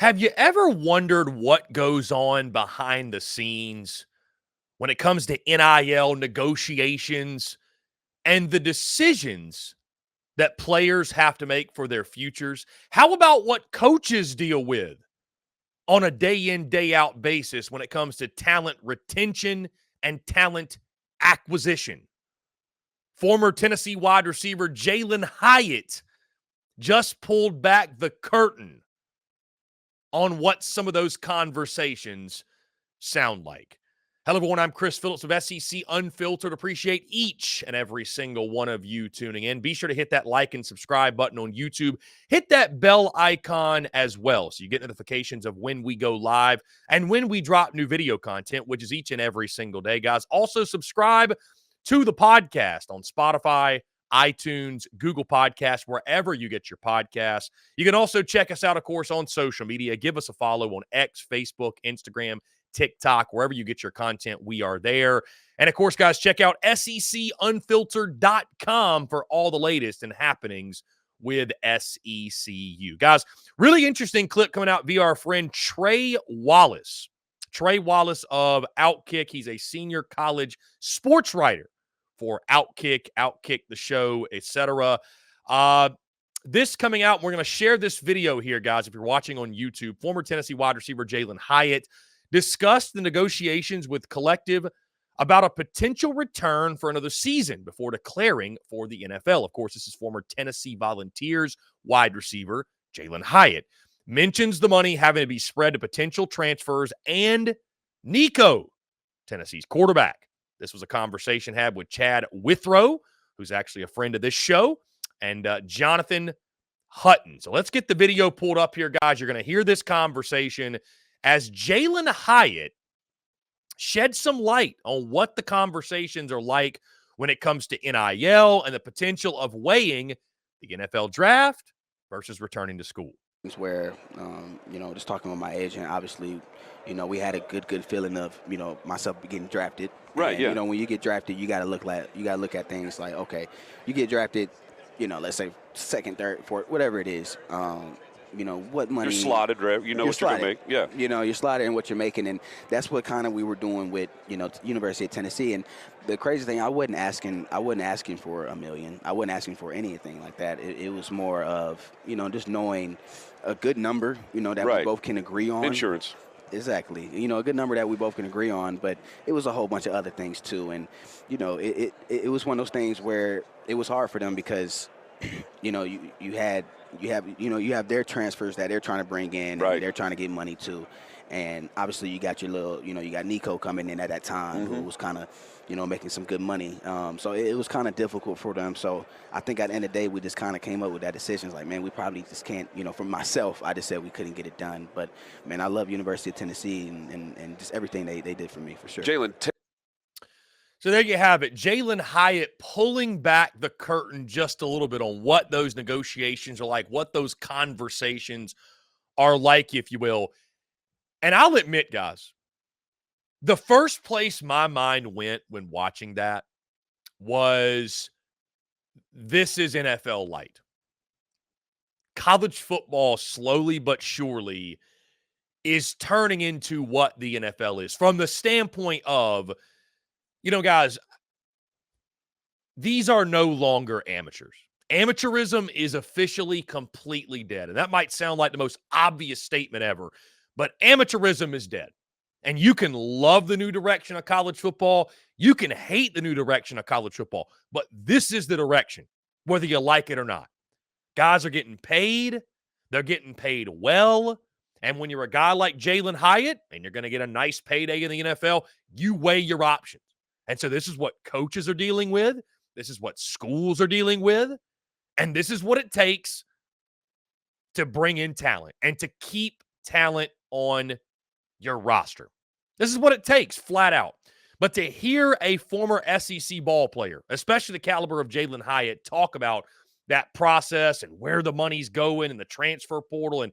Have you ever wondered what goes on behind the scenes when it comes to NIL negotiations and the decisions that players have to make for their futures? How about what coaches deal with on a day in, day out basis when it comes to talent retention and talent acquisition? Former Tennessee wide receiver Jalin Hyatt just pulled back the curtain on what some of those conversations sound like. Hello, everyone. I'm Chris Phillips of SEC Unfiltered. Appreciate each and every single one of you tuning in. Be sure to hit that like and subscribe button on YouTube. Hit that bell icon as well so you get notifications of when we go live and when we drop new video content, which is each and every single day, guys. Also, subscribe to the podcast on Spotify, iTunes, Google Podcasts, wherever you get your podcasts. You can also check us out, of course, on social media. Give us a follow on X, Facebook, Instagram, TikTok, wherever you get your content, we are there. And of course, guys, check out secunfiltered.com for all the latest and happenings with SECU. Guys, really interesting clip coming out via our friend Trey Wallace. Trey Wallace of Outkick. He's a senior college sports writer for Outkick the Show, etc. This coming out, we're going to share this video here, guys, if you're watching on YouTube. Former Tennessee wide receiver Jalin Hyatt discussed the negotiations with Collective about a potential return for another season before declaring for the NFL. Of course, this is former Tennessee Volunteers wide receiver Jalin Hyatt. Mentions the money having to be spread to potential transfers and Nico, Tennessee's quarterback. This was a conversation had with Chad Withrow, who's actually a friend of this show, and Jonathan Hutton. So let's get the video pulled up here, guys. You're going to hear this conversation as Jalin Hyatt shed some light on what the conversations are like when it comes to NIL and the potential of weighing the NFL draft versus returning to school. Where, just talking with my agent, obviously, we had a good feeling of, myself getting drafted. Right. And, yeah. When you get drafted, you got to look at things like, okay, you get drafted, let's say second, third, fourth, whatever it is. What money You're slotted, right? You know what you're going to make. Yeah. You're slotted in what you're making, and that's what kind of we were doing with, University of Tennessee. And the crazy thing, I wasn't asking for $1 million. I wasn't asking for anything like that. It was more of, just knowing a good number, that right. we both can agree on. Insurance. Exactly. A good number that we both can agree on, but it was a whole bunch of other things too. And, it was one of those things where it was hard for them because, you have their transfers that they're trying to bring in, right. and they're trying to get money too. And obviously you got your little, you got Nico coming in at that time, who was kind of, making some good money. So it was kind of difficult for them. So I think at the end of the day, we just kind of came up with that decision. It's like, man, we probably just can't, for myself, I just said we couldn't get it done. But, man, I love University of Tennessee and just everything they did for me, for sure. Jalin. So there you have it. Jalin Hyatt pulling back the curtain just a little bit on what those negotiations are like, what those conversations are like, if you will. And I'll admit, guys, the first place my mind went when watching that was this is NFL light. College football, slowly but surely, is turning into what the NFL is from the standpoint of, guys, these are no longer amateurs. Amateurism is officially completely dead. And that might sound like the most obvious statement ever, but amateurism is dead. And you can love the new direction of college football. You can hate the new direction of college football. But this is the direction, whether you like it or not. Guys are getting paid. They're getting paid well. And when you're a guy like Jalin Hyatt and you're going to get a nice payday in the NFL, you weigh your options. And so this is what coaches are dealing with. This is what schools are dealing with. And this is what it takes to bring in talent and to keep talent on your roster. This is what it takes, flat out. But to hear a former SEC ball player, especially the caliber of Jalin Hyatt, talk about that process and where the money's going and the transfer portal, and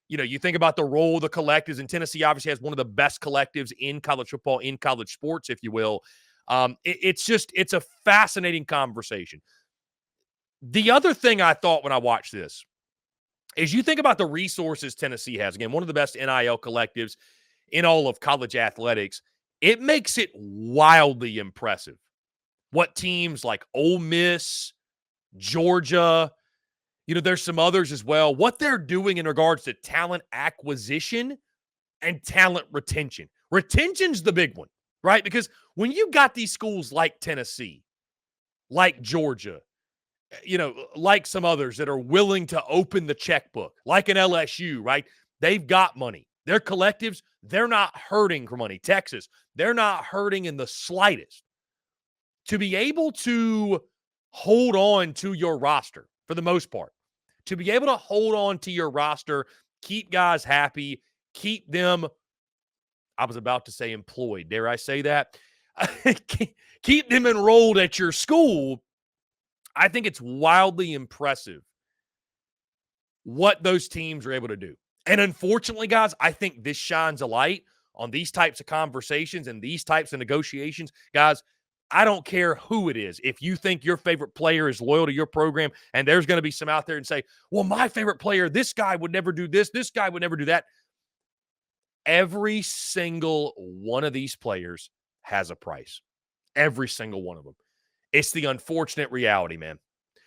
you think about the role of the collectives, and Tennessee obviously has one of the best collectives in college football, in college sports, if you will. It's a fascinating conversation. The other thing I thought when I watched this is you think about the resources Tennessee has. Again, one of the best NIL collectives in all of college athletics. It makes it wildly impressive what teams like Ole Miss, Georgia, there's some others as well, what they're doing in regards to talent acquisition and talent retention. Retention's the big one, right? Because when you got these schools like Tennessee, like Georgia, like some others that are willing to open the checkbook, like an LSU, right? They've got money. Their collectives, they're not hurting for money. Texas, they're not hurting in the slightest. To be able to hold on to your roster for the most part, to be able to hold on to your roster, keep guys happy, keep them, I was about to say employed, dare I say that? Keep them enrolled at your school. I think it's wildly impressive what those teams are able to do. And unfortunately, guys, I think this shines a light on these types of conversations and these types of negotiations. Guys, I don't care who it is. If you think your favorite player is loyal to your program, and there's going to be some out there and say, well, my favorite player, this guy would never do this guy would never do that. Every single one of these players has a price. Every single one of them. It's the unfortunate reality, man.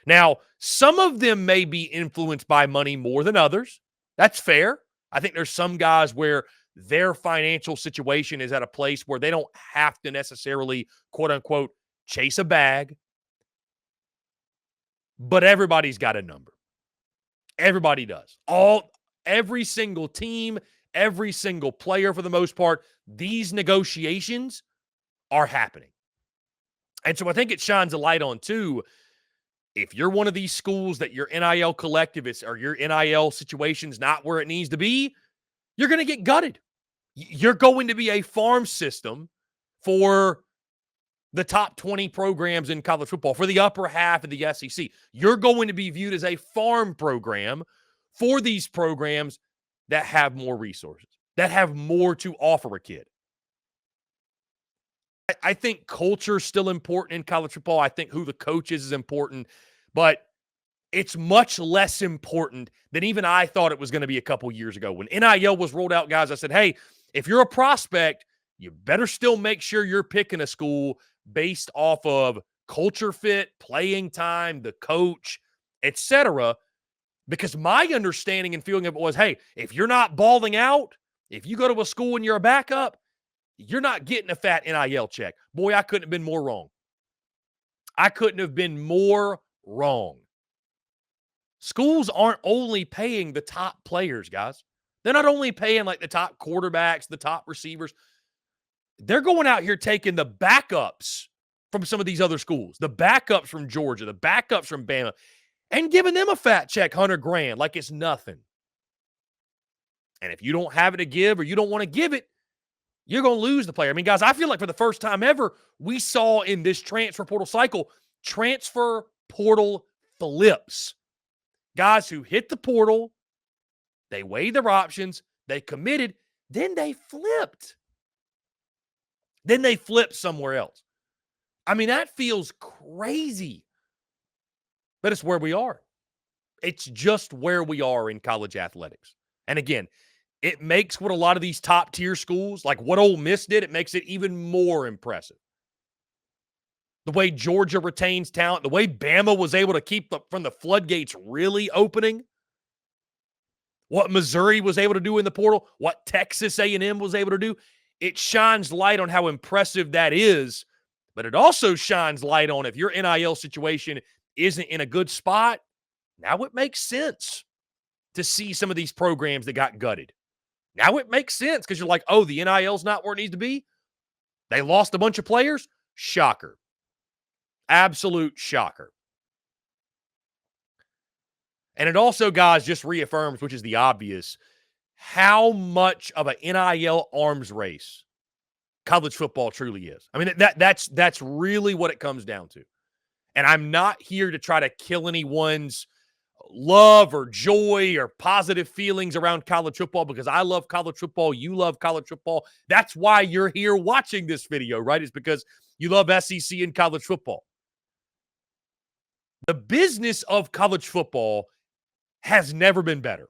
Now, some of them may be influenced by money more than others. That's fair. I think there's some guys where their financial situation is at a place where they don't have to necessarily, quote unquote, chase a bag. But everybody's got a number. Everybody does. Every single team, every single player for the most part, these negotiations are happening. And so I think it shines a light on, too, if you're one of these schools that your NIL collective is, or your NIL situation's not where it needs to be, you're going to get gutted. You're going to be a farm system for the top 20 programs in college football, for the upper half of the SEC. You're going to be viewed as a farm program for these programs that have more resources, that have more to offer a kid. I think culture is still important in college football. I think who the coach is important, but it's much less important than even I thought it was going to be a couple years ago. When NIL was rolled out, guys, I said, hey, if you're a prospect, you better still make sure you're picking a school based off of culture fit, playing time, the coach, etc. Because my understanding and feeling of it was, hey, if you're not balling out, if you go to a school and you're a backup, you're not getting a fat NIL check. Boy, I couldn't have been more wrong. I couldn't have been more wrong. Schools aren't only paying the top players, guys. They're not only paying like the top quarterbacks, the top receivers. They're going out here taking the backups from some of these other schools, the backups from Georgia, the backups from Bama, and giving them a fat check, $100,000, like it's nothing. And if you don't have it to give or you don't want to give it, you're going to lose the player. I mean, guys, I feel like for the first time ever, we saw in this transfer portal cycle, transfer portal flips. Guys who hit the portal, they weighed their options, they committed, then they flipped. Then they flipped somewhere else. I mean, that feels crazy. But it's where we are. It's just where we are in college athletics. And again, it makes what a lot of these top-tier schools, like what Ole Miss did, it makes it even more impressive. The way Georgia retains talent, the way Bama was able to keep from the floodgates really opening, what Missouri was able to do in the portal, what Texas A&M was able to do, it shines light on how impressive that is, but it also shines light on if your NIL situation isn't in a good spot, now it makes sense to see some of these programs that got gutted. Now it makes sense because you're like, oh, the NIL's not where it needs to be. They lost a bunch of players. Shocker. Absolute shocker. And it also, guys, just reaffirms, which is the obvious, how much of an NIL arms race college football truly is. I mean, that's really what it comes down to. And I'm not here to try to kill anyone's love or joy or positive feelings around college football because I love college football. You love college football. That's why you're here watching this video, right? It's because you love SEC and college football. The business of college football has never been better.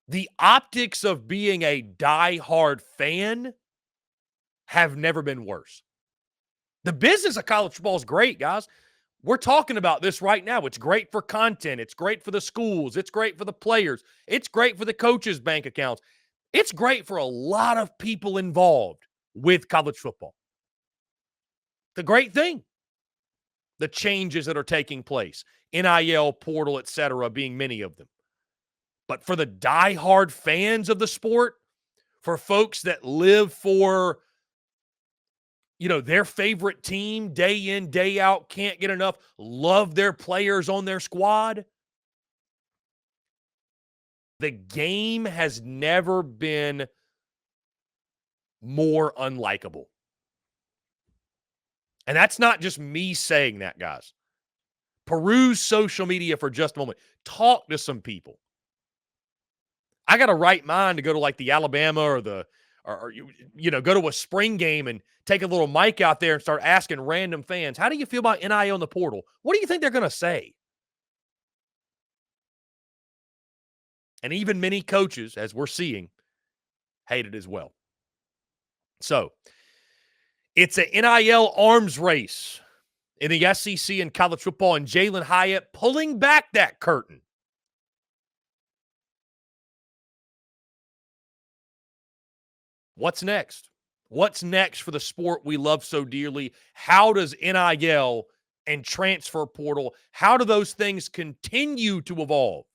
The optics of being a diehard fan have never been worse. The business of college football is great, guys. We're talking about this right now. It's great for content. It's great for the schools. It's great for the players. It's great for the coaches' bank accounts. It's great for a lot of people involved with college football. The great thing, the changes that are taking place, NIL, portal, etc., being many of them. But for the diehard fans of the sport, for folks that live for, their favorite team day in, day out, can't get enough, love their players on their squad, the game has never been more unlikable. And that's not just me saying that, guys. Peruse social media for just a moment. Talk to some people. I got a right mind to go to like the Alabama or go to a spring game and take a little mic out there and start asking random fans, how do you feel about NIL in the portal? What do you think they're going to say? And even many coaches, as we're seeing, hate it as well. So it's an NIL arms race in the SEC and college football, and Jalin Hyatt pulling back that curtain. What's next? What's next for the sport we love so dearly? How does NIL and transfer portal, how do those things continue to evolve?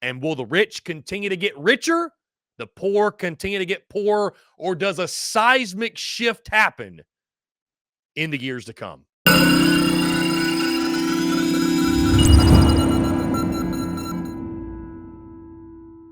And will the rich continue to get richer? The poor continue to get poorer? Or does a seismic shift happen in the years to come?